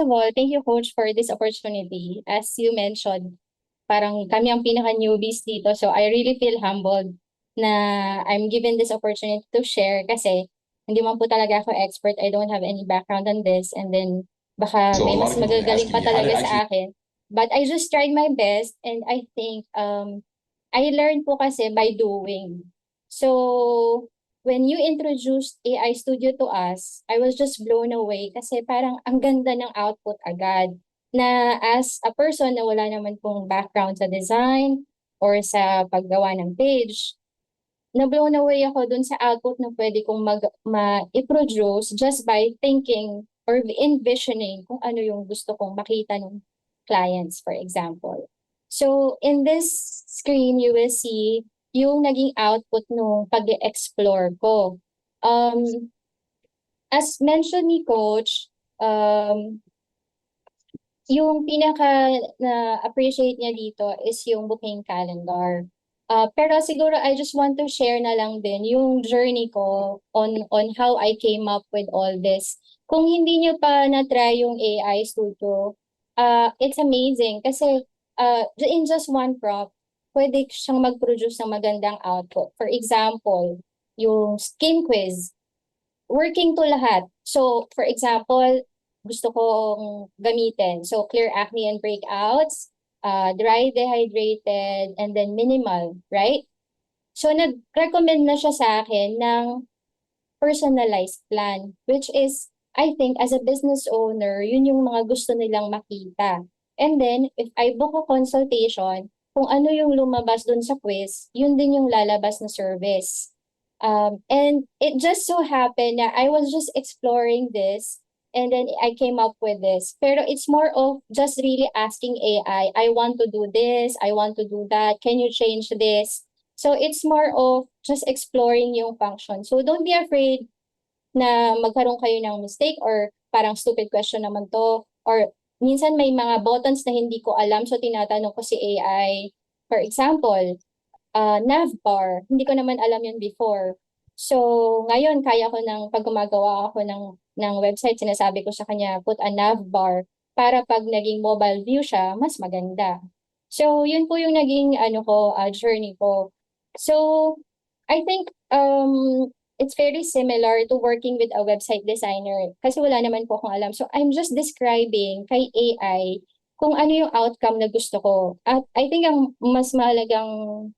of all, thank you, Coach, for this opportunity. As you mentioned, parang kami ang pinaka-newbies dito. So I really feel humbled na I'm given this opportunity to share kasi hindi man po talaga ako expert. I don't have any background on this. And then baka So a may lot mas of people have been magagaling asking pa me how to talaga actually. sa akin. But I just tried my best and I think I learned po kasi by doing. So when you introduced AI Studio to us, I was just blown away kasi parang ang ganda ng output agad na as a person na wala naman pong background sa design or sa paggawa ng page, na-blown away ako dun sa output na pwede kong i-produce just by thinking or envisioning kung ano yung gusto kong makita ng clients, for example. So, in this screen, you will see yung naging output nung pag-explore ko. As mentioned ni Coach, yung pinaka na-appreciate niya dito is yung booking calendar. Pero siguro I just want to share na lang din yung journey ko on how I came up with all this. Kung hindi niyo pa na-try yung AI Studio, it's amazing kasi in just one prompt, pwede siyang mag-produce ng magandang output. For example, yung skin quiz, working to lahat. So, for example, gusto kong gamitin. So, clear acne and breakouts, dry dehydrated, and then minimal, right? So, nag-recommend na siya sa akin ng personalized plan, which is, I think, as a business owner, yun yung mga gusto nilang makita. And then, if I book a consultation, kung ano yung lumabas dun sa quiz, yun din yung lalabas na service. And it just so happened that I was just exploring this and then I came up with this. Pero it's more of just really asking AI, I want to do this, I want to do that, can you change this? So it's more of just exploring yung function. So don't be afraid na magkaroon kayo ng mistake or parang stupid question naman to. Or minsan may mga buttons na hindi ko alam so tinatanong ko si AI. For example, navbar. Hindi ko naman alam yun before. So, ngayon, kaya ko pag gumagawa ako ng website, sinasabi ko sa kanya, put a navbar para pag naging mobile view siya, mas maganda. So, yun po yung naging journey ko. So, I think it's very similar to working with a website designer kasi wala naman po akong alam. So, I'm just describing kay AI kung ano yung outcome na gusto ko. At I think ang mas mahalagang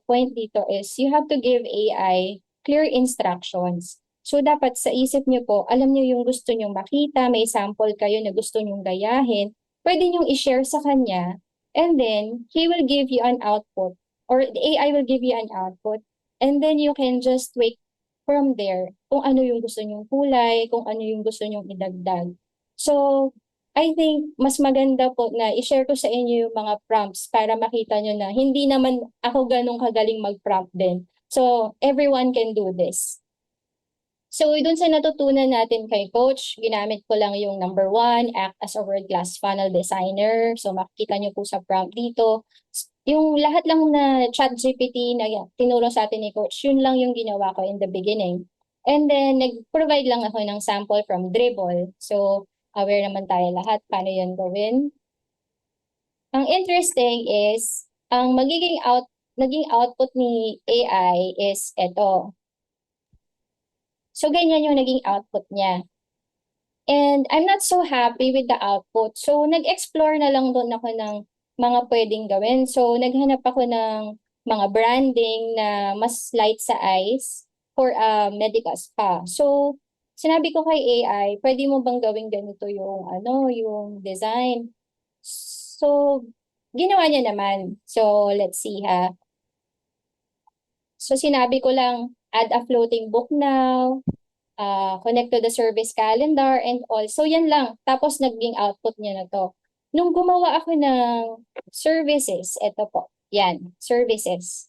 point dito is you have to give AI clear instructions. So dapat sa isip niyo po, alam niyo yung gusto niyong makita, may sample kayo na gusto niyong gayahin, pwede niyong i-share sa kanya, and then he will give you an output, or the AI will give you an output, and then you can just tweak from there kung ano yung gusto niyong kulay, kung ano yung gusto niyong idagdag. So, I think mas maganda po na i-share ko sa inyo yung mga prompts para makita nyo na hindi naman ako ganun kagaling mag-prompt din. So, everyone can do this. So, dun sa natutunan natin kay Coach, ginamit ko lang yung number 1, act as a world-class funnel designer. So, makikita nyo po sa prompt dito. Yung lahat lang na chat GPT na tinuro sa atin ni Coach, yun lang yung ginawa ko in the beginning. And then, nag-provide lang ako ng sample from Dribble. So, aware naman tayo lahat paano yun gawin. Ang interesting is, ang naging output ni AI is ito. So, ganyan yung naging output niya. And I'm not so happy with the output. So, nag-explore na lang doon ako ng mga pwedeng gawin. So, naghanap ako ng mga branding na mas light sa eyes for a medical spa. So, sinabi ko kay AI, pwede mo bang gawing ganito yung design? So, ginawa niya naman. So, let's see ha. So, sinabi ko lang, add a floating book now, connect to the service calendar and all. So, yan lang. Tapos, naging output niya na to. Nung gumawa ako ng services, eto po. Yan, services.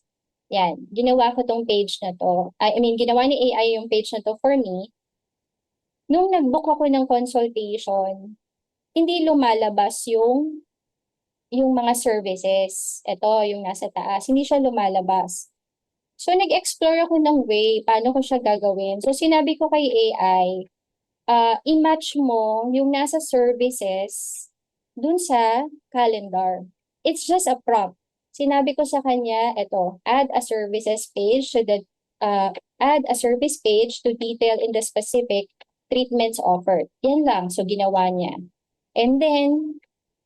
Yan, ginawa ko tong page na to. I mean, ginawa ni AI yung page na to for me. Nung nag-book ako ng consultation, hindi lumalabas yung mga services. Ito, yung nasa taas. Hindi siya lumalabas. So, nag-explore ako ng way paano ko siya gagawin. So, sinabi ko kay AI, i-match mo yung nasa services dun sa calendar. It's just a prompt. Sinabi ko sa kanya, ito, add a services page to the add a service page to detail in the specific treatments offered. Yan lang. So, ginawa niya. And then,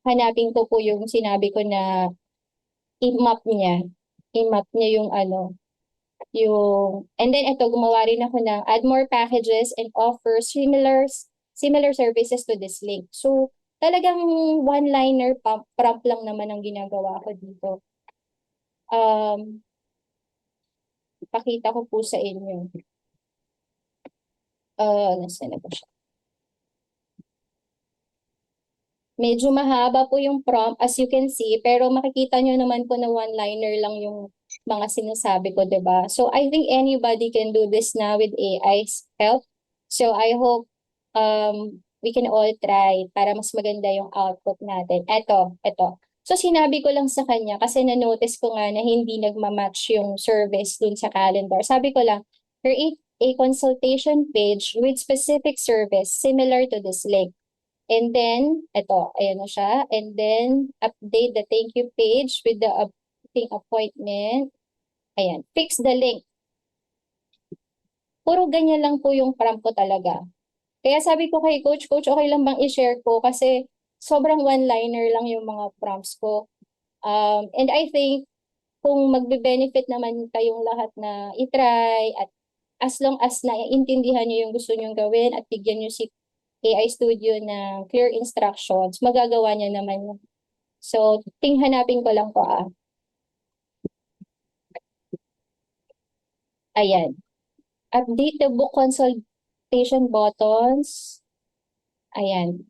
hanapin ko po yung sinabi ko na i-map niya. I-map niya yung and then ito, gumawa rin ako ng add more packages and offer similar services to this link. So, talagang one-liner prompt lang naman ang ginagawa ko dito. Pakita ko po sa inyo. Nasaan na ba siya? Medyo mahaba po yung prompt as you can see, pero makikita nyo naman po na one-liner lang yung mga sinasabi ko, diba? So I think anybody can do this now with AI's help. So I hope we can all try para mas maganda yung output natin. Ito. So sinabi ko lang sa kanya kasi na-notice ko nga na hindi nagmamatch yung service dun sa calendar. Sabi ko lang, create a consultation page with specific service similar to this link. And then, ayan na siya. And then, update the thank you page with the updating appointment. Ayan, fix the link. Puro ganyan lang po yung prompt ko talaga. Kaya sabi ko kay Coach, okay lang bang i-share ko? Kasi sobrang one-liner lang yung mga prompts ko. And I think, kung magbe-benefit naman kayong lahat na i-try at as long as naiintindihan nyo yung gusto nyong gawin at bigyan nyo si AI Studio na clear instructions, magagawa niya naman yun. So, hanapin ko lang po Ayan. Update the book consultation buttons. Ayan.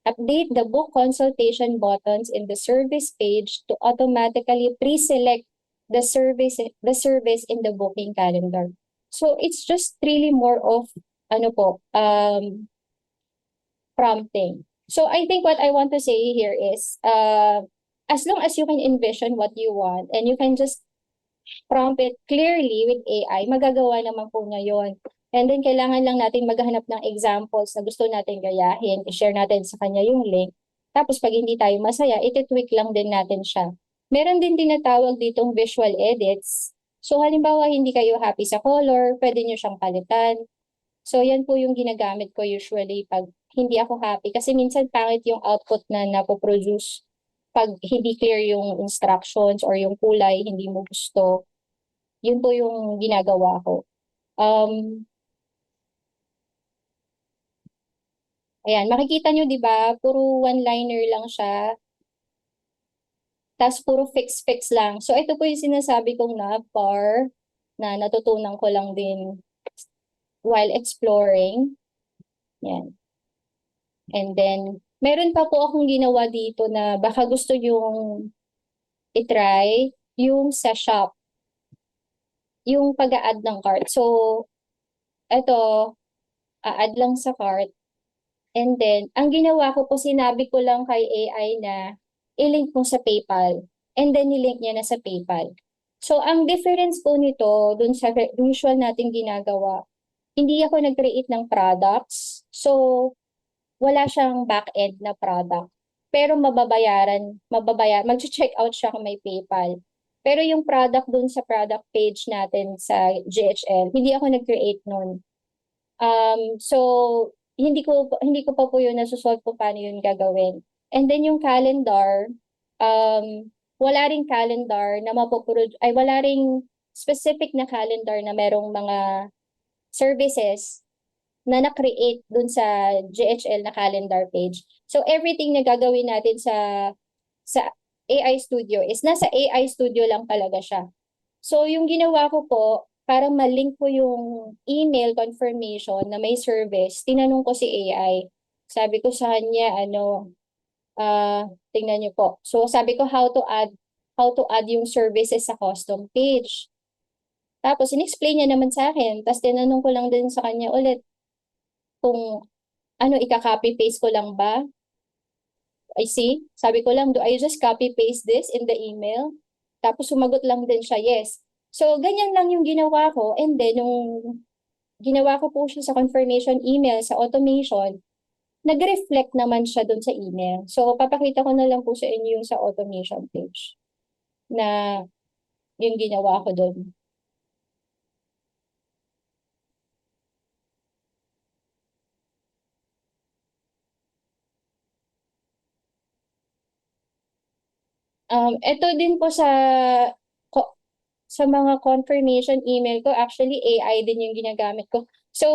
Update the book consultation buttons in the service page to automatically pre-select the service in the booking calendar. So, it's just really more of, prompting. So I think what I want to say here is, as long as you can envision what you want and you can just prompt it clearly with AI, magagawa naman po niya yun. And then kailangan lang natin maghanap ng examples na gusto natin gayahin, i-share natin sa kanya yung link. Tapos pag hindi tayo masaya, iti-tweak lang din natin siya. Meron din tinatawag ditong visual edits. So halimbawa hindi kayo happy sa color, pwede nyo siyang palitan. So yan po yung ginagamit ko usually pag hindi ako happy. Kasi minsan pangit yung output na napoproduce pag hindi clear yung instructions or yung kulay, hindi mo gusto. Yun po yung ginagawa ko. Ayan, makikita nyo, di ba? Puro one-liner lang siya. Tapos puro fix lang. So ito po yung sinasabi kong navbar na natutunan ko lang din while exploring. Yan. And then, meron pa po akong ginawa dito na baka gusto yung itry, yung sa shop. Yung pag-a-add ng cart. So, ito, a-add lang sa cart. And then, ang ginawa ko po, sinabi ko lang kay AI na i-link mo sa PayPal. And then, i-link niya na sa PayPal. So, ang difference po nito, dun sa usual nating ginagawa, hindi ako nag-create ng products. So, wala siyang back-end na product. Pero mag-check out siya kung may PayPal. Pero yung product dun sa product page natin sa GHL, hindi ako nag-create nun. So, hindi ko pa po yun nasusolve kung paano yun gagawin. And then yung calendar, wala ring calendar na wala ring specific na calendar na merong mga services na na-create dun sa GHL na calendar page. So everything na gagawin natin sa AI Studio is nasa AI Studio lang talaga siya. So yung ginawa ko po, para ma-link ko yung email confirmation na may service, tinanong ko si AI. Sabi ko sa kanya, tingnan niyo po. So sabi ko how to add yung services sa custom page. Tapos in-explain niya naman sa akin. Tapos tinanong ko lang din sa kanya ulit kung ika-copy paste ko lang ba? I see. Sabi ko lang, do I just copy paste this in the email? Tapos sumagot lang din siya, yes. So, ganyan lang yung ginawa ko. And then, ginawa ko po siya sa confirmation email, sa automation, nag-reflect naman siya dun sa email. So, papakita ko na lang po sa inyo yung sa automation page na yung ginawa ko dun. Ito din po ko- sa mga confirmation email ko, actually AI din yung ginagamit ko. So,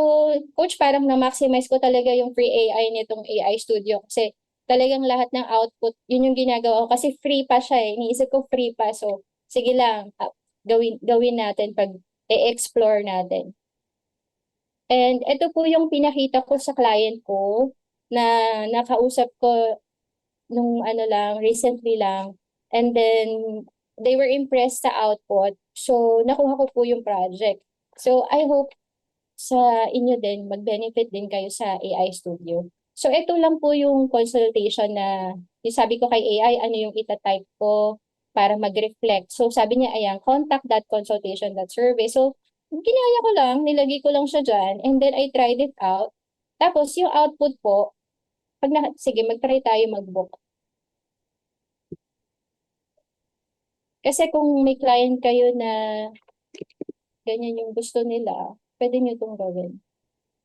coach, parang na-maximize ko talaga yung free AI nitong AI Studio kasi talagang lahat ng output, yun yung ginagawa ko kasi free pa siya eh. Iniisip ko free pa. So, sige lang, gawin natin pag e-explore natin. And ito po yung pinakita ko sa client ko na nakausap ko nung ano lang, recently lang. And then, they were impressed sa output. So, nakuha ko po yung project. So, I hope sa inyo din, mag-benefit din kayo sa AI Studio. So, ito lang po yung consultation na, yung sabi ko kay AI, ano yung itatype ko para mag-reflect. So, sabi niya, ayan, contact.consultation.survey. So, ginaya ko lang, nilagay ko lang siya dyan, and then I tried it out. Tapos, yung output po, sige, mag-try tayo mag-book. Kasi kung may client kayo na ganyan yung gusto nila, pwede nyo itong gawin.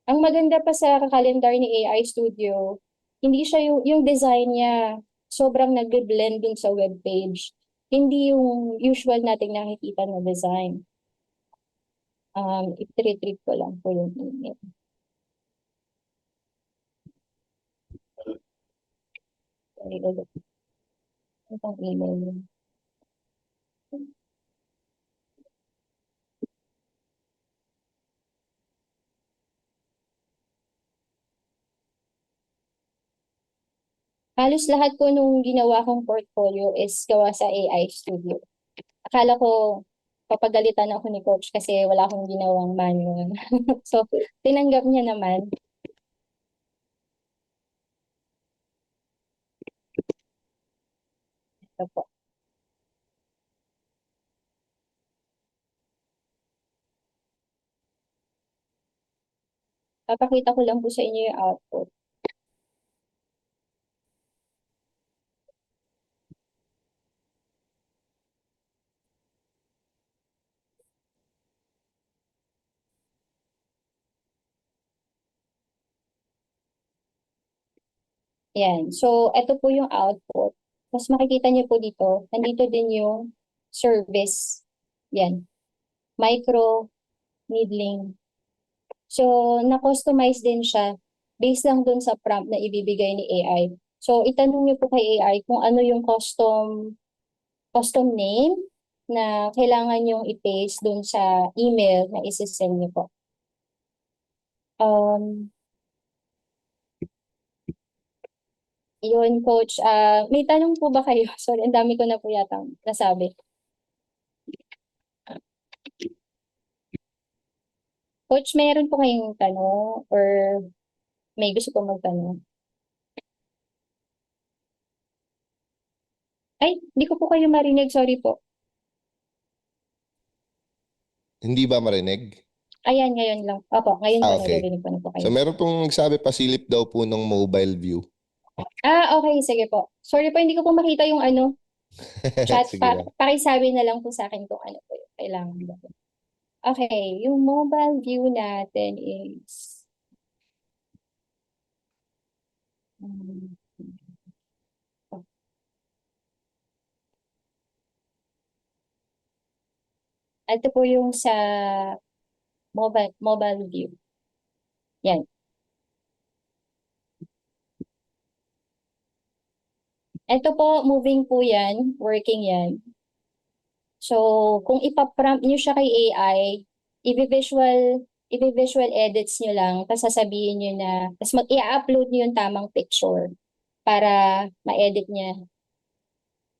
Ang maganda pa sa calendar ni AI Studio, hindi siya yung design niya, sobrang nag-blend dun sa web page. Hindi yung usual nating nakikita na design. I-treat ko lang po yung email. Sorry ulit. Itong email yun. Halos lahat po nung ginawa kong portfolio is gawa sa AI Studio. Akala ko papagalitan ako ni coach kasi wala akong ginawang manual. So, tinanggap niya naman. Ito po. Papakita ko lang po sa inyo yung output. Yan. So, ito po yung output. Mas makikita niyo po dito, nandito din yung service. Yan. Micro, needling. So, na-customize din siya based lang dun sa prompt na ibibigay ni AI. So, itanong niyo po kay AI kung ano yung custom name na kailangan yung i-paste dun sa email na isi-send niyo po. Um, Yun, coach. May tanong po ba kayo? Sorry, ang dami ko na po yata nasabi. Coach, mayroon po kayong tanong or may gusto po magtanong? Ay, di ko po kayo marinig. Sorry po. Hindi ba marinig? Ayan, ngayon lang. Opo, ngayon po Okay. naririnig ko na po kayo. So meron pong nagsabi pasilip daw po ng mobile view. Okay. Sige po. Sorry po, hindi ko po makita yung chat. Sige lang. Pakisabi na lang po sa akin kung ano po yung kailangan gawin. Okay, yung mobile view natin is um, ito po yung sa mobile view. Yan. Ito po, moving po yan, working yan. So, kung ipaprompt nyo siya kay AI, i-visual edits nyo lang, tapos sasabihin nyo na, tapos i-upload nyo yung tamang picture para ma-edit niya,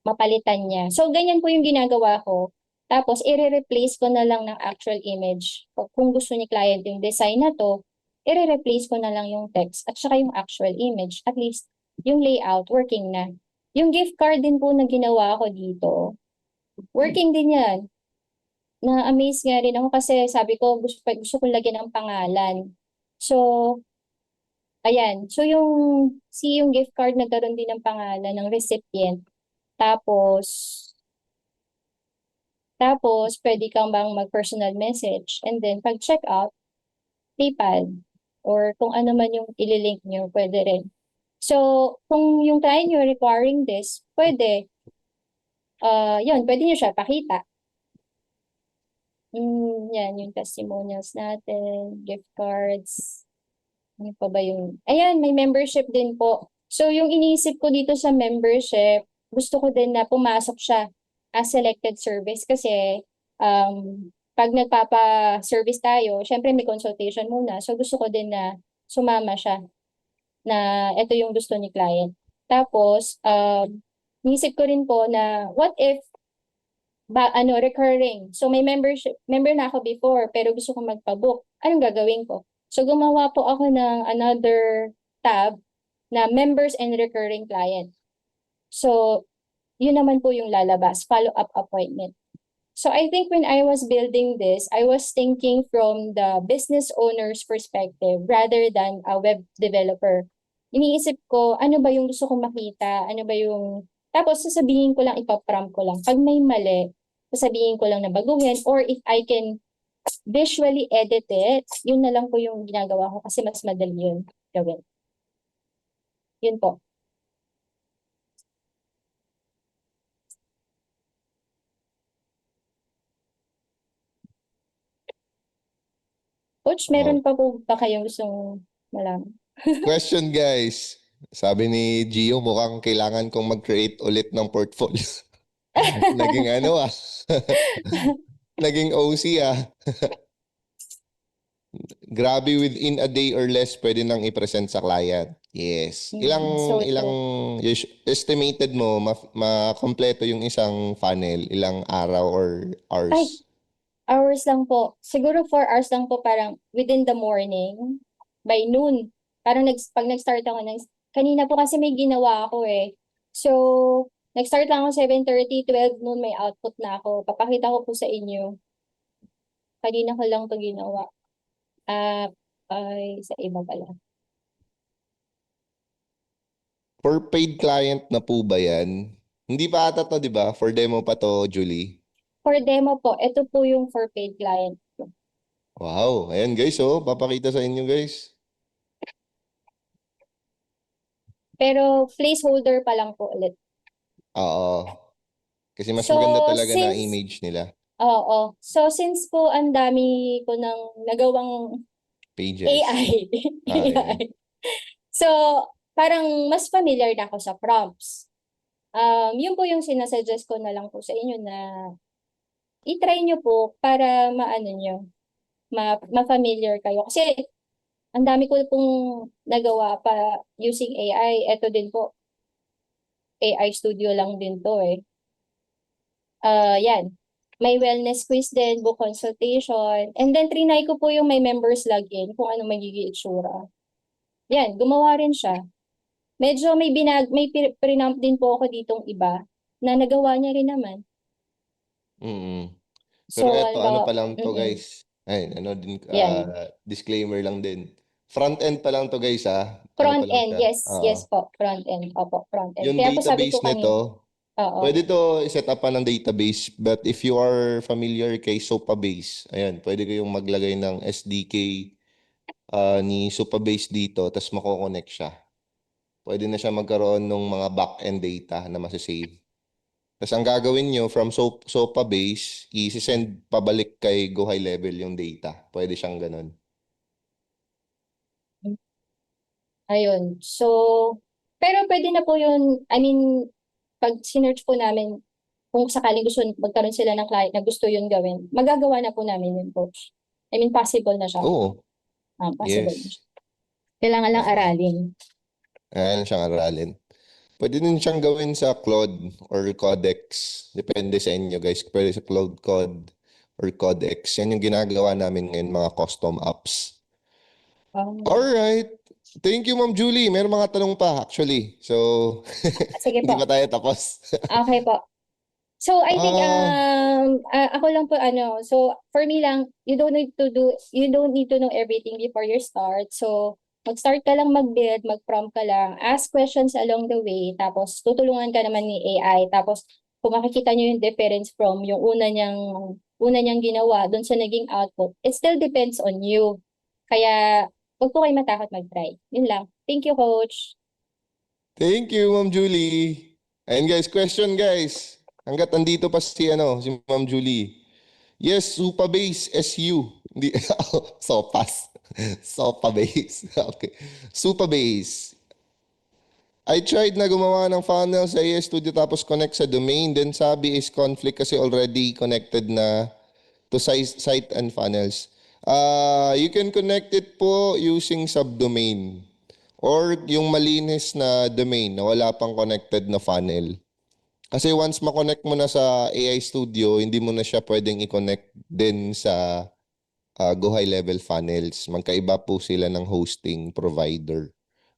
mapalitan niya. So, ganyan po yung ginagawa ko. Tapos, i-replace ko na lang ng actual image. Kung gusto ni client yung design na to, i-replace ko na lang yung text at saka yung actual image. At least, yung layout, working na. Yung gift card din po na ginawa ko dito, working din yan. na-amaze nga rin ako kasi sabi ko gusto ko lagyan ng pangalan. So, ayan. So, yung gift card nagkaroon din ng pangalan ng recipient. Tapos, pwede kang bang mag-personal message. And then, pag check out, PayPal or kung ano man yung ililink nyo, pwede rin. So, kung yung client nyo requiring this, pwede, yun, pwede nyo siya pakita. Yan, yung testimonials natin, gift cards. Ano pa ba yung... Ayan, may membership din po. So, yung iniisip ko dito sa membership, gusto ko din na pumasok siya as selected service kasi pag nagpapa-service tayo, syempre may consultation muna. So, gusto ko din na sumama siya na ito yung gusto ni client. Tapos, iniisip ko rin po na what if recurring. So may member na ako before pero gusto ko magpa-book. Anong gagawin ko? So gumawa po ako ng another tab na members and recurring client. So yun naman po yung lalabas, follow-up appointment. So I think when I was building this, I was thinking from the business owner's perspective rather than a web developer. Iniisip ko, ano ba yung gusto kong makita? Ano ba yung... Tapos sasabihin ko lang, ipaprompt ko lang. Pag may mali, sasabihin ko lang na baguhin or if I can visually edit it, yun na lang po yung ginagawa ko kasi mas madali yun gawin. Yun po. Coach, meron pa po ba kayong gustong malaman? Question guys. Sabi ni Gio, mukhang kailangan kong mag-create ulit ng portfolio. Naging ano ah. Naging OC ah. Grabe, within a day or less pwede nang i-present sa client. Yes. So, Ilang estimated mo makompleto yung isang funnel, ilang araw or hours? Ay, hours lang po. Siguro 4 hours lang po parang within the morning. By noon. Parang pag nag-start ako kanina po kasi may ginawa ako eh. So, nag-start lang ako 7:30, 12 noon may output na ako. Papakita ko po sa inyo. Kanina ko lang to ginawa. Ay, sa iba pala. For paid client na po ba yan? Hindi pa ata to, di ba? For demo pa to, Julie. For demo po, ito po yung for paid client. Wow. Ayan guys, oh. Papakita sa inyo guys. Pero placeholder pa lang po ulit. Oo. Kasi mas So, maganda talaga na image nila. Oo. So, since po ang dami ko ng nagawang Pages. AI. Ayan. So, parang mas familiar na ako sa prompts. Yun po yung sinasuggest ko na lang po sa inyo na i-try nyo po para maano nyo, ma-familiar kayo. Kasi ang dami ko pong nagawa pa using AI. Ito din po, AI studio lang din to eh. Yan. May wellness quiz din, book consultation. And then, trinay ko po yung may members login kung ano magiging itsura. Yan, gumawa rin siya. Medyo may pre-nump din po ako ditong iba na nagawa niya rin naman. Pero So, eto, ano pa lang to guys. Ay, Yan. disclaimer lang din. Front end pa lang to guys ah. Front Ano pa lang end, siya? yes. Yes po, front end. Opo, front end. Yung Kaya po sabi ko database kanina. nito, Oo. pwede to i-set up pa ng database. But if you are familiar kay Sopabase, ayan, pwede kayong maglagay ng SDK ni Sopabase dito, tapos mako-connect siya. Pwede na siya magkaroon ng mga back-end data na masasave. Tapos ang gagawin nyo from Sopabase, i-send pabalik kay Go High Level yung data. Pwede siyang ganun. Ayun. So, pero pwede na po yun, I mean, pag sinearch po namin, kung sakaling gusto magkaroon sila ng client na gusto yun gawin, magagawa na po namin yun, coach. I mean, possible na siya. Oo. Possible na Yes. siya. Kailangan lang aralin. Ayan siyang aralin. Pwede din siyang gawin sa Claude or Codex. Depende sa inyo guys. Pwede sa Claude Code or Codex. Yan yung ginagawa namin ngayon, mga custom apps. Alright. Thank you, Ma'am Julie. Meron mga tanong pa actually. So, Sige hindi po. pa tayo tapos. Okay po. So I think Ah, ako lang po ano, so for me lang, you don't need to know everything before you start. So mag-start ka lang mag-build, mag-prompt ka lang, ask questions along the way, tapos tutulungan ka naman ni AI. Tapos kung makikita niyo yung difference from yung una niyang ginawa doon sa naging output, it still depends on you. Kaya wag po kayo matakot mag-try. Yun lang. Thank you, coach. thank you, Ma'am Julie. Ayun guys, question guys. Hanggat andito pa si Ma'am Julie. Yes, Supabase SU. Hindi, Sopas. Sopabase. Okay. Supabase. I tried na gumawa ng funnel sa AS Studio tapos connect sa domain. Then sabi is conflict kasi already connected na to site and funnels. You can connect it po using subdomain or yung malinis na domain na wala pang connected na funnel. Kasi once ma-connect mo na sa AI Studio, hindi mo na siya pwedeng i-connect din sa Go High Level Funnels. Magkaiba po sila ng hosting provider.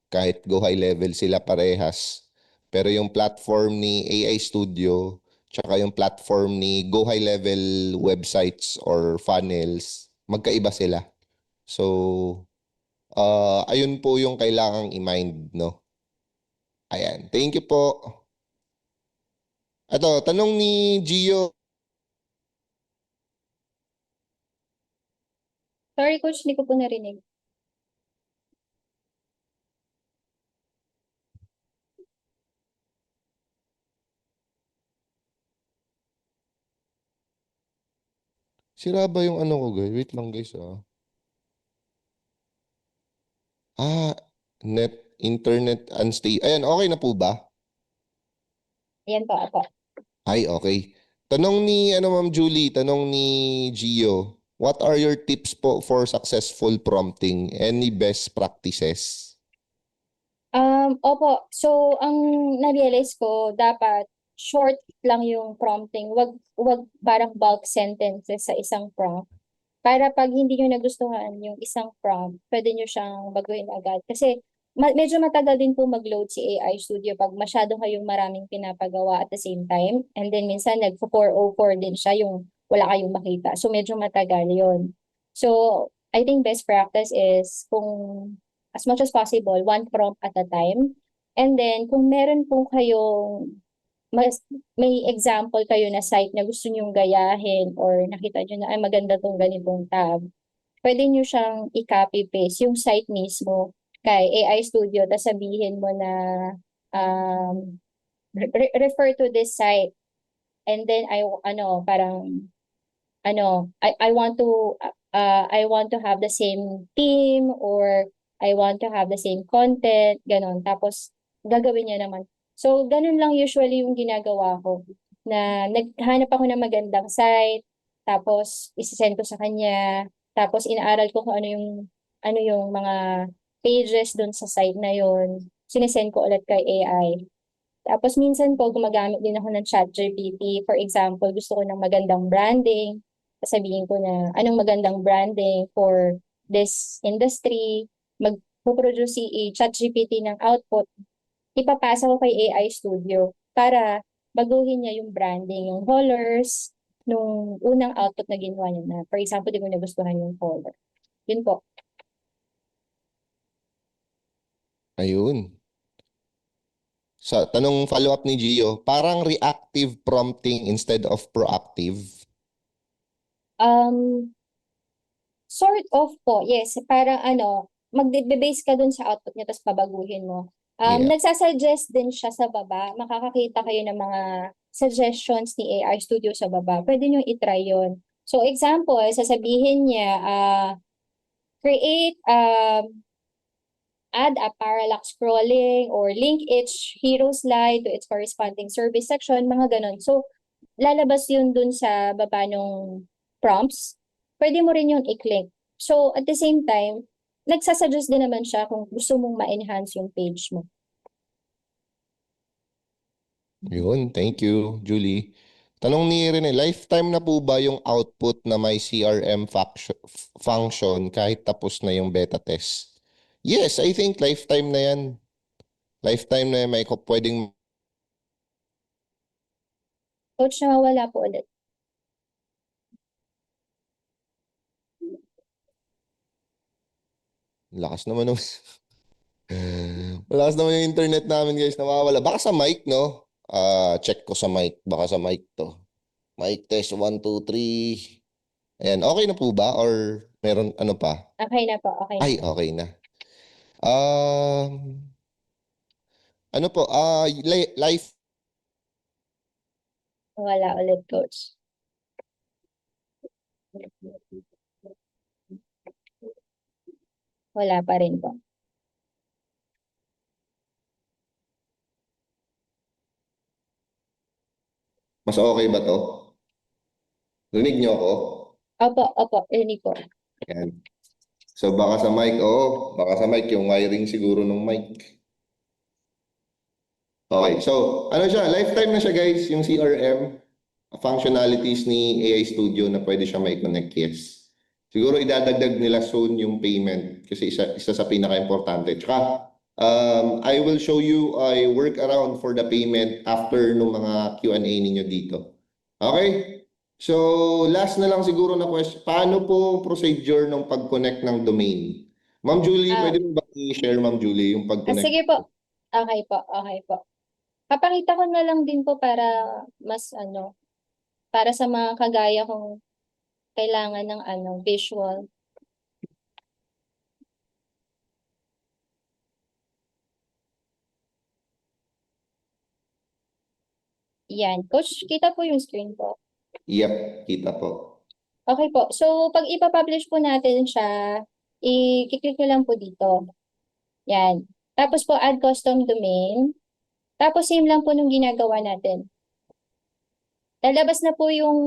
Kahit Go High Level sila parehas. Pero yung platform ni AI Studio, tsaka yung platform ni Go High Level websites or funnels, magkaiba sila. So, ayun po yung kailangang i-mind, no? Ayan. Thank you po. Ito, tanong ni Gio. Sorry, coach, hindi ko po narinig. Sira ba yung ano ko, guys? Wait lang, guys, ah. Ah, internet unstable. Ayan, okay na po ba? Ayan po ako. Ay, okay. Ma'am Julie, tanong ni Gio, what are your tips po for successful prompting? Any best practices? Opo. So, ang na-realize ko, dapat short lang yung prompting. Wag parang bulk sentences sa isang prompt. Para pag hindi nyo nagustuhan yung isang prompt, pwede nyo siyang baguhin agad. Kasi medyo matagal din po mag-load si AI Studio pag masyado kayong maraming pinapagawa at the same time. And then minsan nag-404 din siya yung wala kayong makita. So medyo matagal yon. So I think best practice is kung as much as possible, one prompt at a time. And then kung meron po kayong mas may example kayo na site na gusto nyong gayahin or nakita nyo na ay maganda tong ganitong tab, pwede nyo siyang i-copy-paste yung site mismo kay AI Studio, tapos sabihin mo na um, refer to this site and then parang I want to have the same theme or I want to have the same content, ganon. Tapos, gagawin niya naman. So, ganun lang usually yung ginagawa ko. Na naghanap ako ng magandang site, tapos isisend ko sa kanya, tapos inaaral ko kung ano yung mga pages dun sa site na yon. Sinesend ko ulit kay AI. Tapos minsan po gumagamit din ako ng ChatGPT. For example, gusto ko ng magandang branding. Sabihin ko na anong magandang branding for this industry. Magpo-produce si ChatGPT ng output. Ipapasa ko kay AI Studio para baguhin niya yung branding, yung colors, nung unang output na ginawa niya na. For example, di ko nagustuhan yung color. Yun po. Ayun. Sa tanong follow-up ni Gio, parang reactive prompting instead of proactive. Um, Sort of po, yes. Parang magbe-base ka dun sa output niya tapos babaguhin mo. Yeah. Nagsasuggest din siya sa baba. Makakakita kayo ng mga suggestions ni AI Studio sa baba. Pwede nyo i-try yun. So example, sasabihin niya, create, add a parallax scrolling or link each hero slide to its corresponding service section, mga ganon. So lalabas yun dun sa baba nung prompts, pwede mo rin yung i-click. So, at the same time, nagsasuggest din naman siya kung gusto mong ma-enhance yung page mo. Yun, thank you, Julie. Tanong ni Rene, lifetime na po ba yung output na may CRM function kahit tapos na yung beta test? Yes, I think lifetime na yan. Lifetime na yan, pwedeng Coach, nawawala po ulit. Lakas naman ng... Malakas naman yung internet namin guys, nawawala. Baka sa mic, no? Check ko sa mic. Baka sa mic to. Mic test 1, 2, 3. Ayan, okay na po ba? Or meron ano pa? Okay na po, okay na Ay, po. okay na. Ano po? Life. Wala ulit, Coach. Wala pa rin po. Mas okay ba to? Rinig niyo ako? Opo, rinig po. Ayan. So baka sa mic, oo. Baka sa mic, yung wiring siguro ng mic. Okay, so ano siya? Lifetime na siya guys, yung CRM. Functionalities ni AI Studio na pwede siya may connect, yes. Siguro idadagdag nila soon yung payment kasi isa sa pinaka-importante. Tsaka, I will show you a workaround for the payment after nung mga Q&A ninyo dito. Okay? So, last na lang siguro na question. Paano po procedure ng pag-connect ng domain? Ma'am Julie, Ah, pwede mo ba i-share, Ma'am Julie, yung pag-connect? sige po. Okay po. Papakita ko na lang din po para mas para sa mga kagaya kong kailangan ng visual. Yan. Coach, kita po yung screen po. Yep, kita po. Okay po. So, pag ipapublish po natin siya, i-click nyo lang po dito. Yan. Tapos po, add custom domain. Tapos, same lang po nung ginagawa natin. Lalabas na po yung,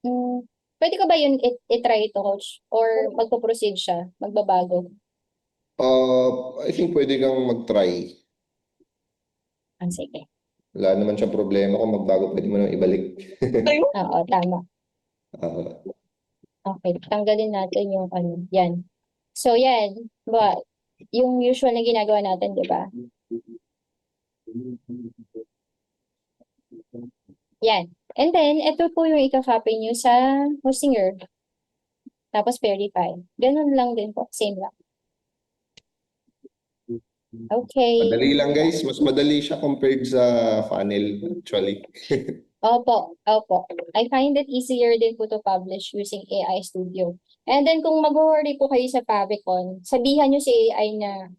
mm, pwede ko ba yun i-try ito, Coach? Or magpo-proceed siya? Magbabago? I think pwede kang mag-try. Sige. Wala naman siyang problema kung magbago, pwede mo naman ibalik. Oo, tama. Ah, Okay, tanggalin natin yung yan. So, yan. Yung usual na ginagawa natin, di ba? Yan. And then, ito po yung ika-copy nyo sa Hostinger. Tapos verify. Ganun lang din po. Same lang. Okay. madali lang guys, mas madali siya compared sa funnel actually. Opo. I find it easier din po to publish using AI Studio. And then, kung mag-worry po kayo sa Fabicon, sabihan nyo si AI na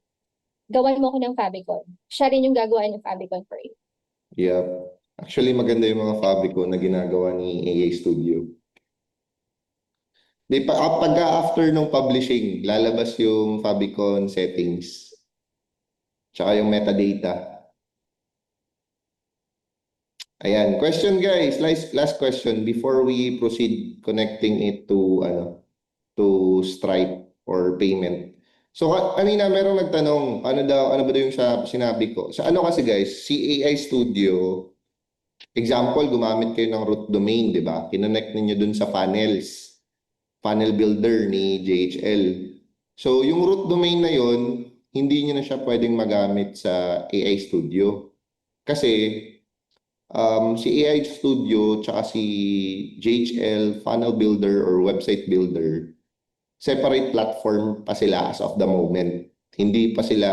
gawan mo ko ng Fabicon. Siya rin yung gagawa ng Fabicon for you. Yeah. Actually maganda yung mga Fabrico na ginagawa ni AI Studio. Pagka after nung publishing, lalabas yung Fabicon settings. Tsaka yung metadata. Ayan, question guys, last question before we proceed connecting it to Stripe or payment. So kanina merong nagtanong, ano ba daw yung sinabi ko? Sa ano kasi guys, si AI Studio, example, gumamit kayo ng root domain, di ba? Kinonnect ninyo dun sa funnel builder ni JHL. So yung root domain na yon, hindi niyo na siya pwedeng magamit sa AI Studio. Kasi si AI Studio tsaka si JHL Funnel Builder or Website Builder, separate platform pa sila as of the moment. Hindi pa sila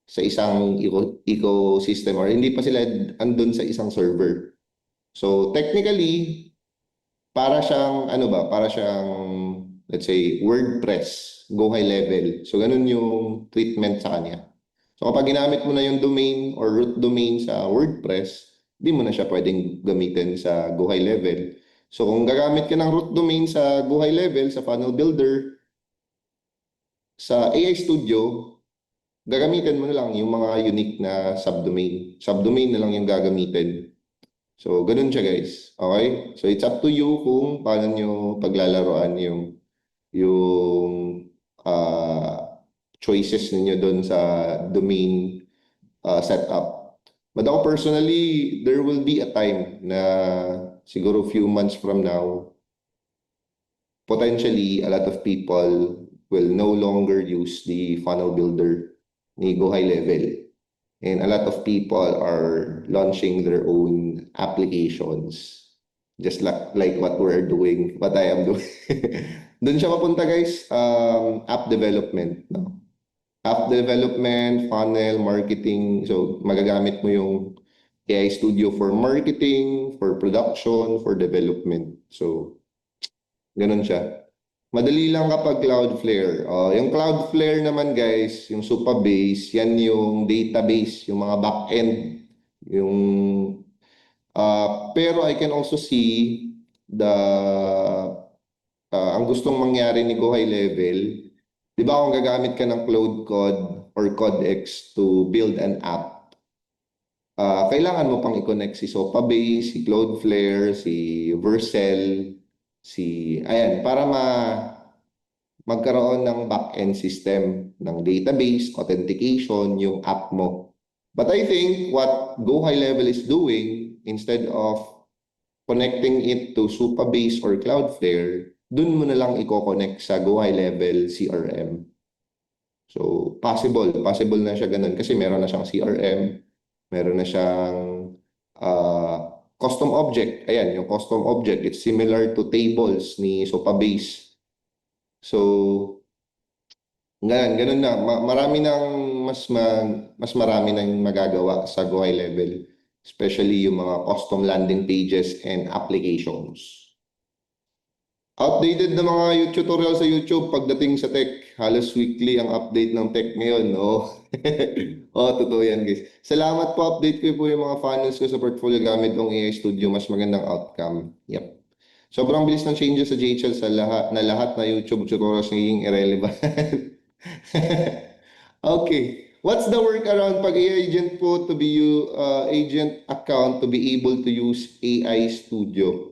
sa isang ecosystem or hindi pa sila andun sa isang server. So technically, para siyang let's say WordPress, go high level. So ganun yung treatment sa kanya. So kapag ginamit mo na yung domain or root domain sa WordPress, di mo na siya pwedeng gamitin sa go high level. So kung gagamit ka ng root domain sa go high level, sa funnel builder, sa AI Studio, gagamitin mo na lang yung mga unique na subdomain. Subdomain na lang yung gagamitin. So, ganun siya guys. Okay? So, it's up to you kung paano nyo paglalaroan yung choices ninyo doon sa domain setup. But ako personally, there will be a time na siguro few months from now, potentially a lot of people will no longer use the funnel builder ni Go High Level. And a lot of people are launching their own applications. Just like what we're doing, what I am doing. Doon siya mapunta guys, app development. No? App development, funnel, marketing. So magagamit mo yung AI Studio for marketing, for production, for development. So ganun siya. Madali lang kapag Cloudflare. Yung Cloudflare naman guys, yung Supabase, yan yung database, yung mga backend. Yung, pero I can also see ang gustong mangyari ni Go High Level. Di ba kung gagamit ka ng Cloud Code or Codex to build an app, kailangan mo pang i-connect si Supabase, si Cloudflare, si Vercel, para magkaroon ng back-end system ng database, authentication, yung app mo. But I think what Go High Level is doing, instead of connecting it to Supabase or Cloudflare, dun mo na lang i-connect sa Go High Level CRM. So, possible na siya ganun kasi meron na siyang CRM, meron na siyang custom object. Ayan, yung custom object, it's similar to tables ni Supabase. So, ganun na. Mas marami nang magagawa sa Go High Level. Especially yung mga custom landing pages and applications. Outdated na mga tutorial sa YouTube pagdating sa tech. Halos weekly ang update ng tech ngayon. Totoo yan guys. Salamat po. Update ko po yung mga funnels ko sa portfolio gamit ng AI Studio. Mas magandang outcome. Yep. Sobrang bilis ng changes sa JHL na lahat na YouTube tutorials naging irrelevant. Okay. What's the workaround pag AI agent po to be agent account to be able to use AI Studio?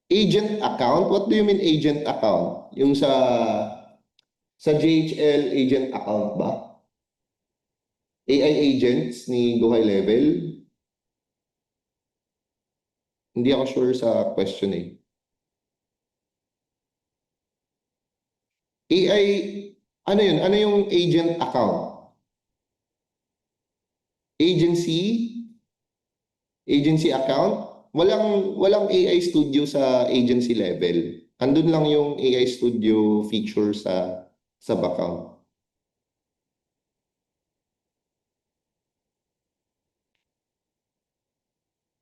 Agent account? What do you mean agent account? Yung sa JHL agent account ba? AI agents ni Go High Level? Hindi ako sure sa question eh. AI, ano yun? Ano yung agent account? Agency account? Walang AI Studio sa agency level. Andun lang yung AI Studio feature sa account.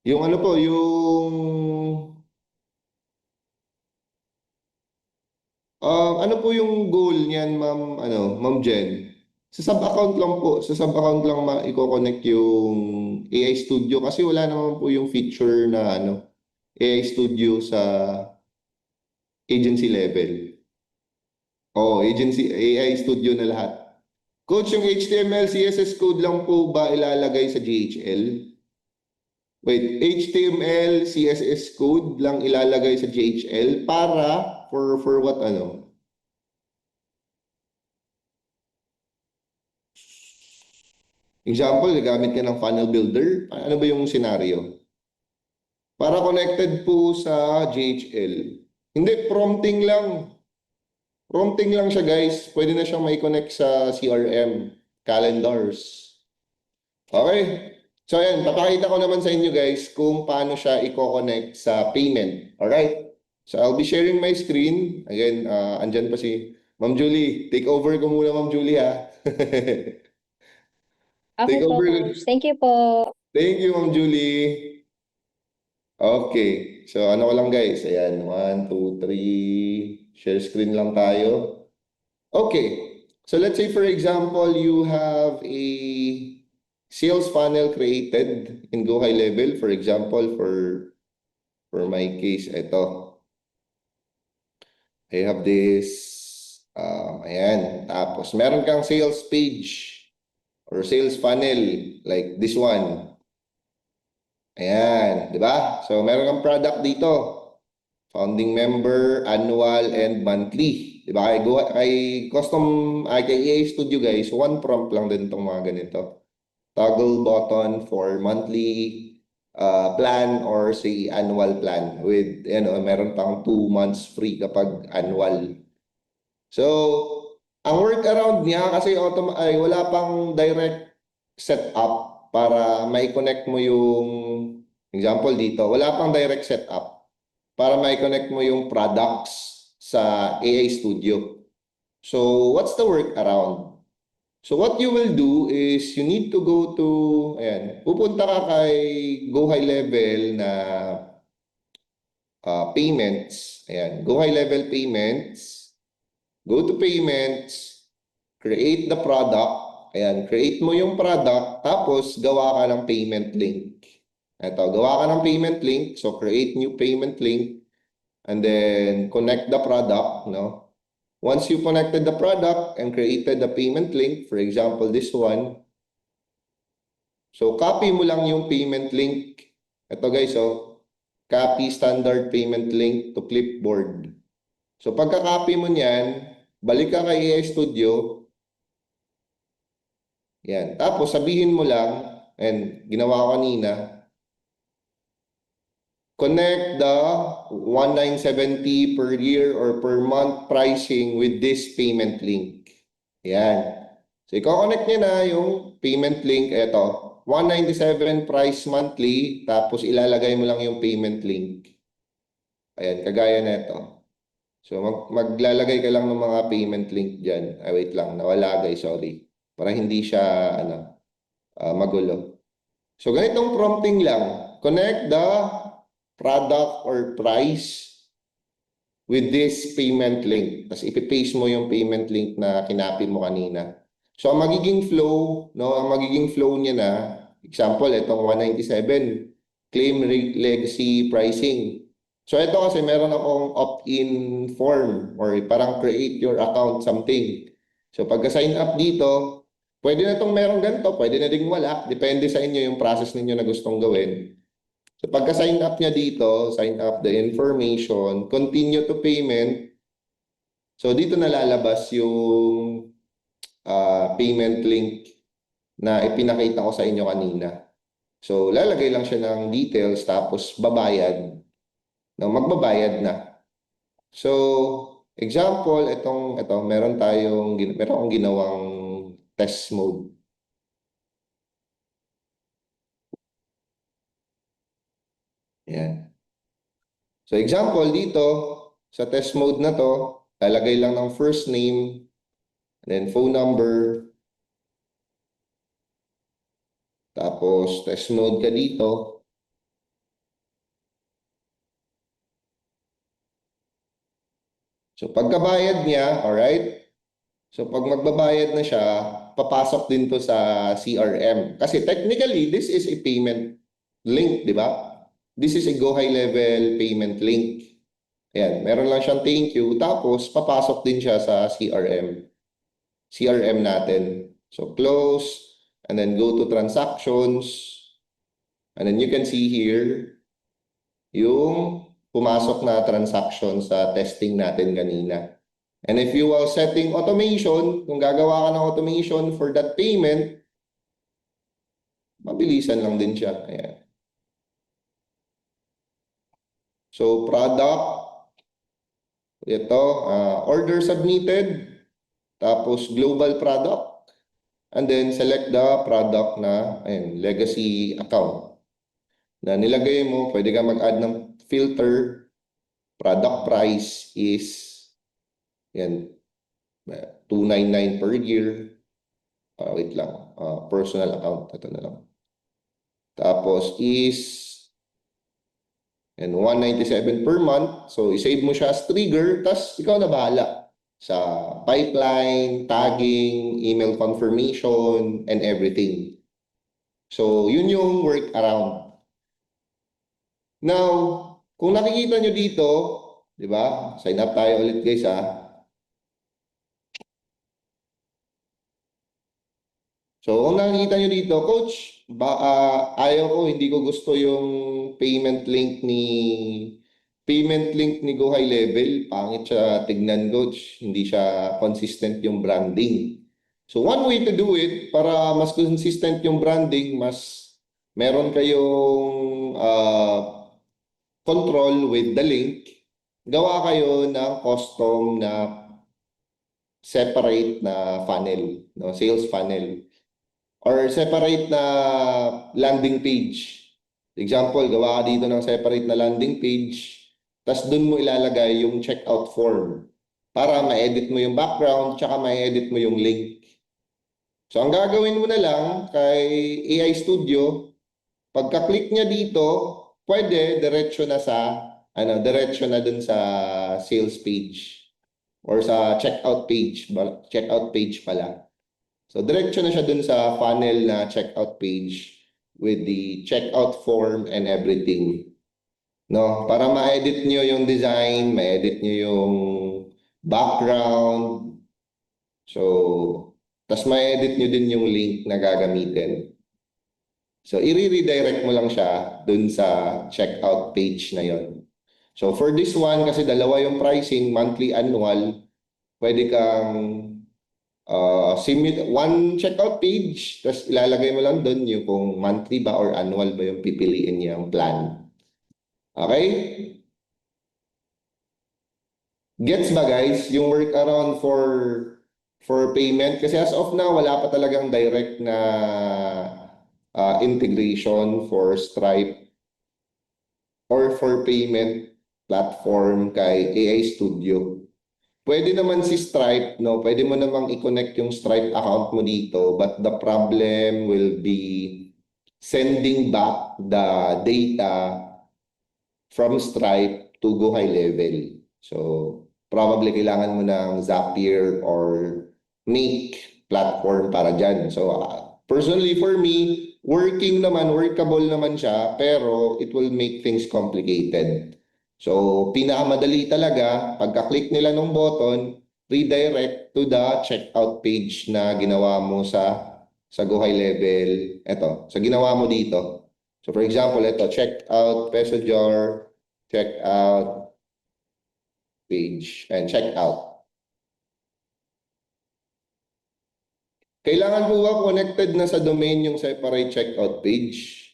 Yung ano po, ano po yung goal niyan, Ma'am Jen? Sa sub-account lang po, sa sub-account lang i-connect yung AI Studio kasi wala naman po yung feature na AI Studio sa agency level. Agency AI Studio na lahat. Coach, yung HTML, CSS code lang po ba ilalagay sa GHL? Wait, HTML, CSS code lang ilalagay sa GHL para for what Example, gagamit ka ng funnel builder. Ano ba yung scenario? Para connected po sa GHL. Hindi, prompting lang. Prompting lang siya guys. Pwede na siyang may connect sa CRM, calendars. Okay. So ayan, papakita ko naman sa inyo guys kung paano siya i-connect sa payment. Alright? So I'll be sharing my screen. Again, andyan pa si Ma'am Julie. Take over ko muna Ma'am Julie ha. Okay Take po, over. Coach. Thank you po. Thank you Ma'am Julie. Okay. So ano ko lang guys. Ayan, 1, 2, 3. Share screen lang tayo. Okay. So let's say for example, you have a sales funnel created in Go High Level. For example, for my case, ito. I have this, ayan. Tapos, meron kang sales page or sales funnel like this one. Ayan, di ba? So, meron kang product dito. Founding member, annual, and monthly. Di ba? Kay AI Studio guys, one prompt lang din itong mga ganito. Toggle button for monthly plan or say annual plan with meron pang 2 months free kapag annual. So, ang workaround niya kasi wala pang direct setup. para mai-connect mo yung, example dito, wala pang direct setup, para mai-connect mo yung products sa AI Studio. So, what's the workaround? So, what you will do is you need to go to, ayan, pupunta ka kay Go High Level na payments. Ayan, Go High Level payments. Go to payments, create the product. Ayan, create mo yung product, tapos gawa ka ng payment link. Ito, gawa ka ng payment link. So, create new payment link and then connect the product, no? Once you connected the product and created the payment link, for example, this one, so copy mo lang yung payment link. Ito guys, oh, copy standard payment link to clipboard. So pagka-copy mo niyan, balik ka kay AI Studio. Yan. Tapos sabihin mo lang, and ginawa ko kanina, connect the 1,970 per year or per month pricing with this payment link. Yan. So, i-connect niya na yung payment link. Ito, 197 price monthly, tapos ilalagay mo lang yung payment link. Ayan, kagaya na ito. So, maglalagay ka lang ng mga payment link dyan. Ay, wait lang, nawala guys, sorry. Para hindi siya, magulo. So, ganitong prompting lang. Connect the product or price with this payment link. Tapos ipipaste mo yung payment link na kinapin mo kanina. So, ang magiging flow, no, ang magiging flow niya na, example, itong 197, claim legacy pricing. So, ito kasi meron akong opt-in form or parang create your account something. So, pagka-sign up dito, pwede na itong meron ganito, pwede na ding wala. Depende sa inyo yung process ninyo na gustong gawin. So pagka-sign up niya dito, sign up the information, continue to payment. So dito nalalabas yung payment link na ipinakita ko sa inyo kanina. So lalagay lang siya ng details tapos babayad. No, magbabayad na. So example, meron akong ginawang test mode. Yan. So example dito, sa test mode na to, lalagay lang ng first name, then phone number, tapos test mode ka dito. So pagkabayad niya, alright? So pag magbabayad na siya, papasok din to sa CRM. Kasi technically, this is a payment link, di ba? This is a Go High Level payment link. Ayan, meron lang siyang thank you. Tapos, papasok din siya sa CRM. CRM natin. So, close. And then go to transactions. And then you can see here yung pumasok na transaction sa testing natin kanina. And if you are setting automation, kung gagawa ka ng automation for that payment, mabilisan lang din siya. Ayan. So, product, ito, order submitted, tapos global product, and then select the product na legacy account. Na nilagay mo, pwede ka mag-add ng filter, product price is yan, 299 per year. Wait lang, personal account, ito na lang. Tapos is 197 per month. So, isave mo siya as trigger, tas ikaw na bahala sa pipeline, tagging, email confirmation, and everything. So, yun yung workaround. Now, kung nakikita nyo dito, di ba? Sign up tayo ulit guys So, kung nakikita nyo dito, Coach, ayaw ko, hindi ko gusto yung payment link ni Go High Level. Pangit siya tignan, Coach. Hindi siya consistent yung branding. So, one way to do it, para mas consistent yung branding, mas meron kayong control with the link, gawa kayo ng custom na separate na funnel, no? Sales funnel. or separate na landing page. Example, gawa ka dito ng separate na landing page, tas dun mo ilalagay yung checkout form para ma-edit mo yung background, tsaka ma-edit mo yung link. So, ang gagawin mo na lang kay AI Studio, pagka-click niya dito, pwede diretso na sa, diretso na dun sa sales page or sa checkout page pala. So, diretso na siya dun sa funnel na checkout page with the checkout form and everything. No? Para ma-edit nyo yung design, ma-edit nyo yung background. So, tas ma-edit nyo din yung link na gagamitin. So, i-redirect mo lang siya dun sa checkout page na yon. So, for this one, kasi dalawa yung pricing, monthly, annual, pwede kang one checkout page, tapos ilalagay mo lang doon yung kung monthly ba or annual ba yung pipiliin niyang plan. Okay? Gets ba guys yung workaround for payment? Kasi as of now, wala pa talagang direct na integration for Stripe or for payment platform kay AI Studio. Pwede naman si Stripe, no? Pwede mo namang i-connect yung Stripe account mo dito, but the problem will be sending back the data from Stripe to Go High Level. So, probably kailangan mo ng Zapier or Make platform para dyan. So, personally for me, workable naman siya, pero it will make things complicated. So, pinakamadali talaga, pagka-click nila ng button, redirect to the checkout page na ginawa mo sa Go High Level. Ito, sa ginawa mo dito. So, for example, ito, checkout, peso jar, checkout page, and checkout. Kailangan po ba connected na sa domain yung separate checkout page?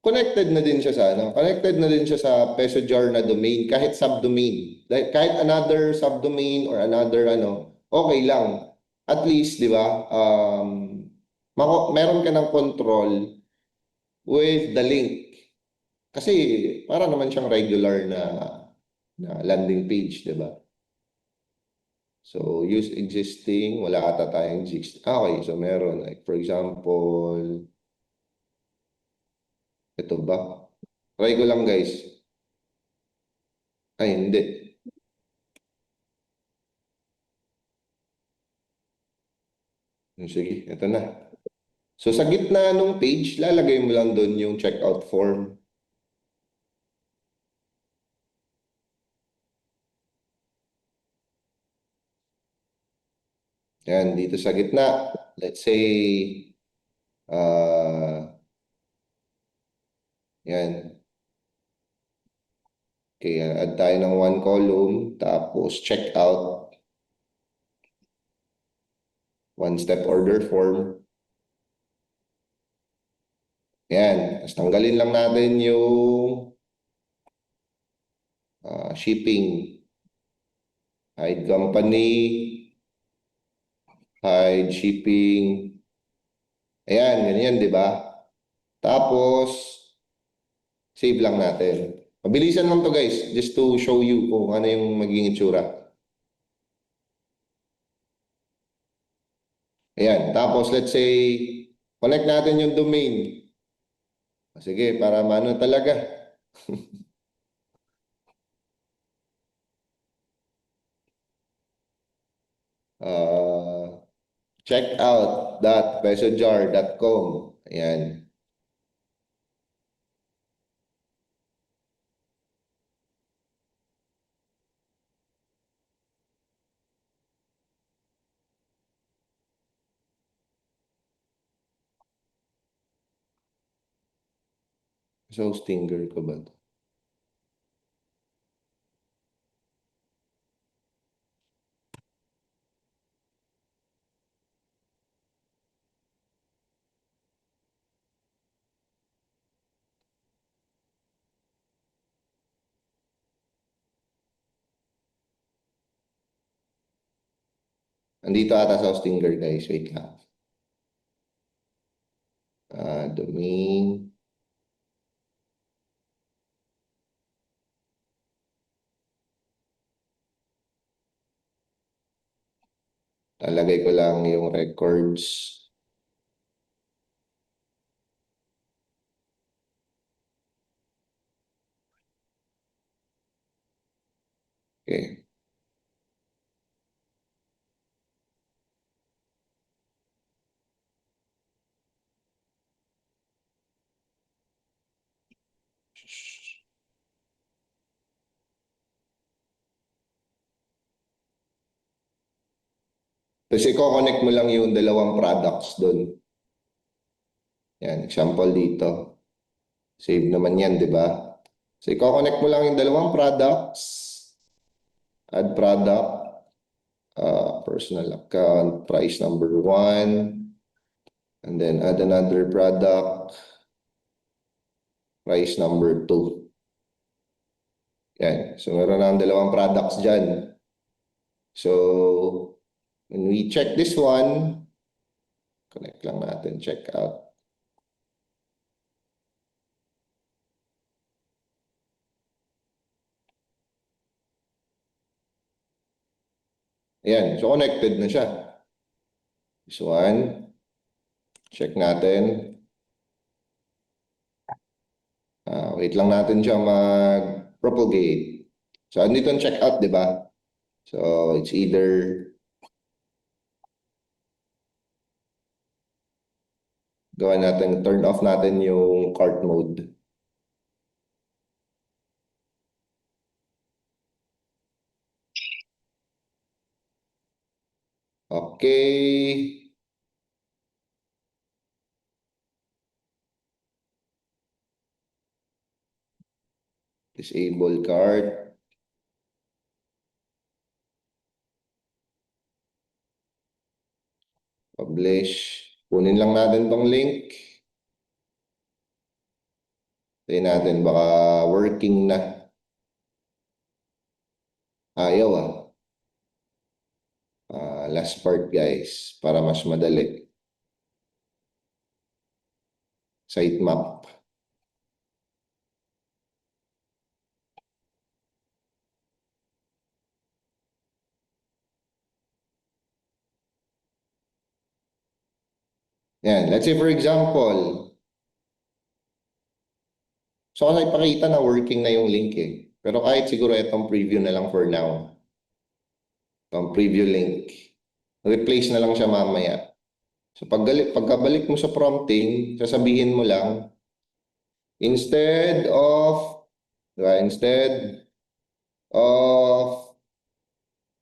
Connected na din siya sa connected na din siya sa peso jar na domain kahit subdomain. Like kahit another subdomain or another okay lang. At least, 'di ba? Meron ka ng control with the link. Kasi para naman siyang regular na landing page, 'di ba? So, use existing, wala ata tayong existing. Okay, so meron. Like, for example, ito ba? Try ko lang, guys. Ay, hindi. Sige, ito na. So, sa gitna nung page, lalagay mo lang doon yung checkout form. Yan, dito sa gitna. Let's say, yan. Okay, add tayo ng one column, tapos checkout, one-step order form. Yan, tapos tanggalin lang natin yung shipping. Hide company, hide shipping. Ayan, ganyan, di ba? Tapos, save lang natin. Mabilisan lang to guys, just to show you kung ano yung magiging itsura. Ayan, tapos let's say, connect natin yung domain. Sige, para maano talaga. Checkout.pesojar.com. Ayan. So, stinger ko ba? Andito ata sa Hostinger, guys. Wait lang. Domain. Lalagay ko lang yung records. Okay. Tapos i-connect mo lang yung dalawang products doon. Yan, example dito. Save naman yan, di ba? So i-connect mo lang yung dalawang products. Add product. Personal account, price number 1. And then add another product. Price number 2. Yan. So meron na ang dalawang products dyan. So when we check this one, connect lang natin, check out. Ayan, so connected na siya. This one, check natin. Wait lang natin siya mag-propagate. So andito ang check out, di ba? So it's either gawa natin, turn off natin yung cart mode. Okay. Disable cart. Publish. Kunin lang natin tong link. Tayo natin, baka working na. Ayaw ah. Last part guys, para mas madali. Sitemap. Yan, let's say for example, so kasi ipakita na working na yung link eh. Pero kahit siguro itong preview na lang for now. Itong preview link. Replace na lang siya mamaya. So pagkabalik mo sa prompting, sasabihin mo lang, instead of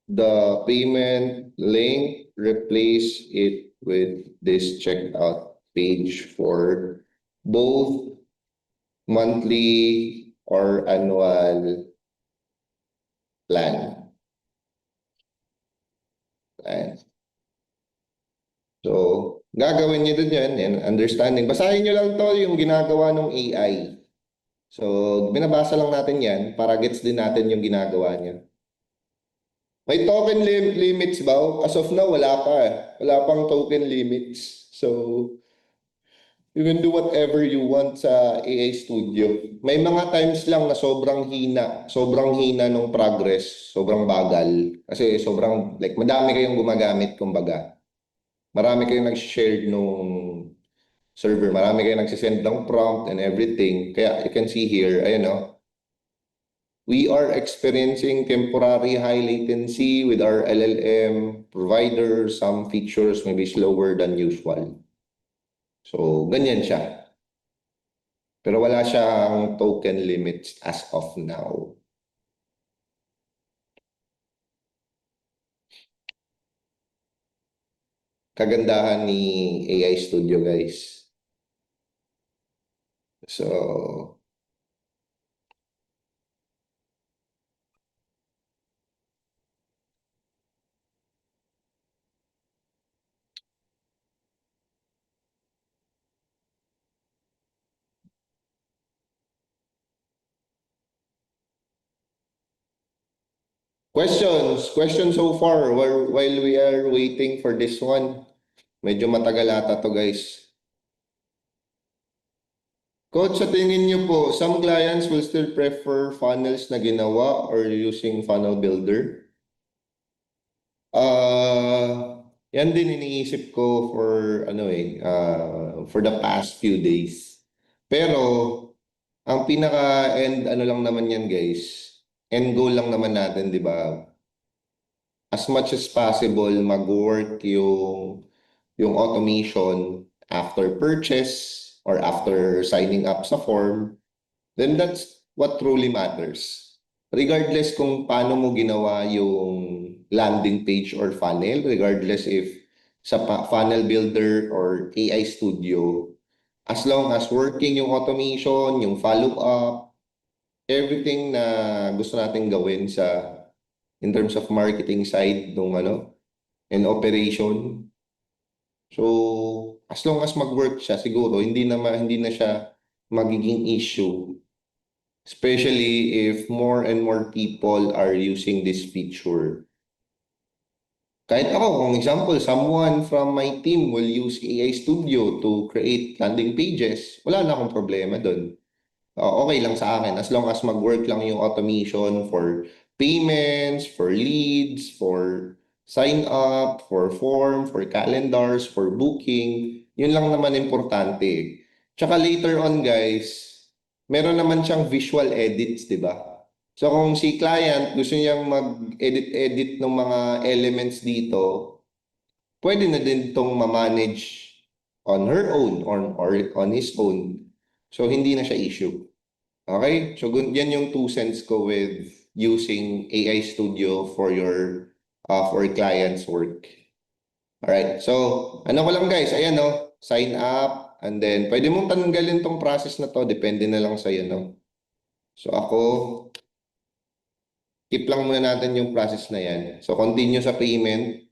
the payment link, replace it with this checkout page for both monthly or annual plan. So, gagawin niyo din yan, and understanding. Basahin niyo lang to yung ginagawa ng AI. So, binabasa lang natin yan para gets din natin yung ginagawa niya. May token limits ba? As of now, wala pa eh. Wala pang token limits. So, you can do whatever you want sa AI Studio. May mga times lang na sobrang hina nung progress, sobrang bagal. Kasi sobrang, like, madami kayong gumagamit, kumbaga. Marami kayong nag-share nung server, marami kayong nagsisend ng prompt and everything. Kaya you can see here, ayun o, we are experiencing temporary high latency with our LLM provider. Some features may be slower than usual. So, ganyan siya. Pero wala siyang token limits as of now. Kagandahan ni AI Studio, guys. So, Questions so far while we are waiting for this one. Medyo matagal ata to, guys. Coach, sa tingin niyo po, some clients will still prefer funnels na ginawa or using funnel builder? Yan din iniisip ko for the past few days. Pero ang pinaka-end ano lang naman yan, guys. End goal lang naman natin, 'di ba? As much as possible mag-work yung automation after purchase or after signing up sa form, then that's what truly matters. Regardless kung paano mo ginawa yung landing page or funnel, regardless if sa funnel builder or AI studio, as long as working yung automation, yung follow-up, everything na gusto natin gawin in terms of marketing side and operation. So, as long as mag-work siya, siguro hindi na siya magiging issue. Especially if more and more people are using this feature. Kahit ako, kung example, someone from my team will use AI Studio to create landing pages, wala na akong problema doon. Okay lang sa akin as long as mag-work lang yung automation for payments, for leads, for sign up, for form, for calendars, for booking. Yun lang naman importante. Tsaka later on, guys, meron naman siyang visual edits, di ba? So kung si client gusto niyang mag-edit ng mga elements dito, pwede na din itong ma-manage on her own or on his own. So hindi na siya issue. Okay? So yan yung 2 cents ko with using AI Studio for your clients' work. Alright. So ano ko lang, guys, ayan sign up and then pwede mong tanggalin tong process na to, depende na lang sa iyo, no. So ako keep lang muna natin yung process na yan. So continue sa payment.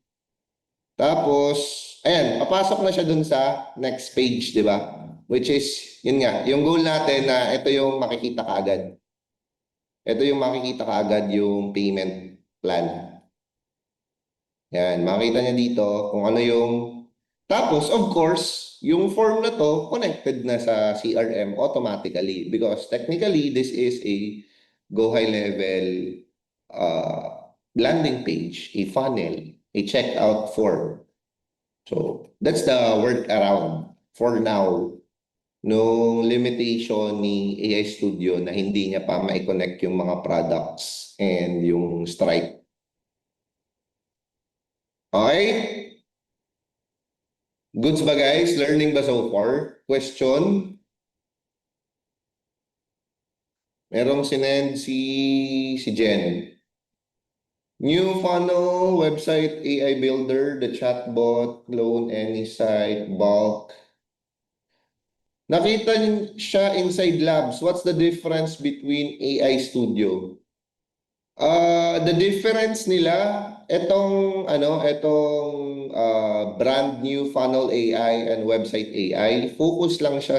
Tapos ayan, papasok na siya dun sa next page, di ba? Which is, yun nga, yung goal natin na ito yung makikita kaagad. Ito yung makikita kaagad yung payment plan. Yan, makita niya dito kung ano yung... Tapos, of course, yung form na to connected na sa CRM automatically because technically, this is a go high level landing page, a funnel, a checkout form. So, that's the workaround for now. No limitation ni AI Studio na hindi niya pa ma-connect yung mga products and yung Stripe. Okay? Goods ba, guys? Learning ba so far? Question? Merong sinend si Jen. New funnel, website, AI builder, the chatbot, clone any site, bulk. Nakita siya inside labs. What's the difference between AI Studio? The difference nila, etong brand new funnel AI and website AI, focus lang siya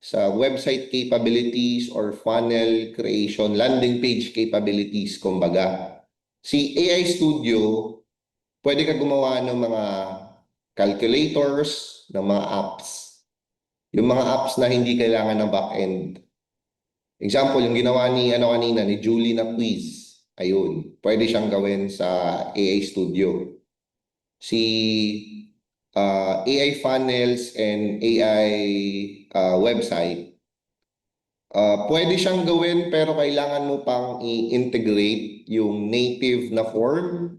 sa website capabilities or funnel creation, landing page capabilities, kumbaga. Si AI Studio, pwede ka gumawa ng mga calculators, ng mga apps. Yung mga apps na hindi kailangan ng back-end. Example, yung ginawa ni Julie na quiz. Ayun, pwede siyang gawin sa AI Studio. Si AI funnels and AI website, pwede siyang gawin pero kailangan mo pang i-integrate yung native na form,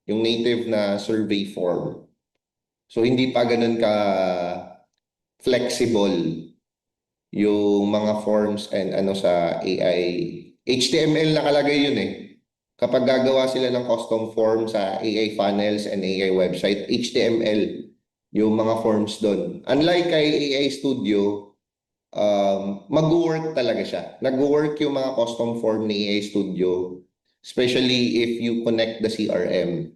yung native na survey form. So hindi pa ganun ka flexible yung mga forms and sa AI. HTML nakalagay yun eh. Kapag gagawa sila ng custom form sa AI funnels and AI website, HTML yung mga forms doon. Unlike kay AI Studio, mag-work talaga siya. Nag-work yung mga custom form ni AI Studio, especially if you connect the CRM.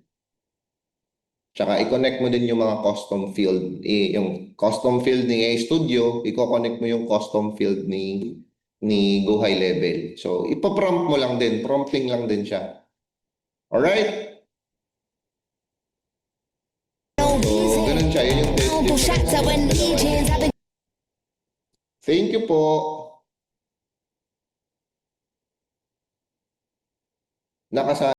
Tsaka i-connect mo din yung mga custom field. Yung custom field ni AI Studio, i-connect mo yung custom field ni Go High Level. So, ipaprompt mo lang din. Prompting lang din siya. Alright? So, ganun siya. Yun yung difference. Thank you po. Nakasa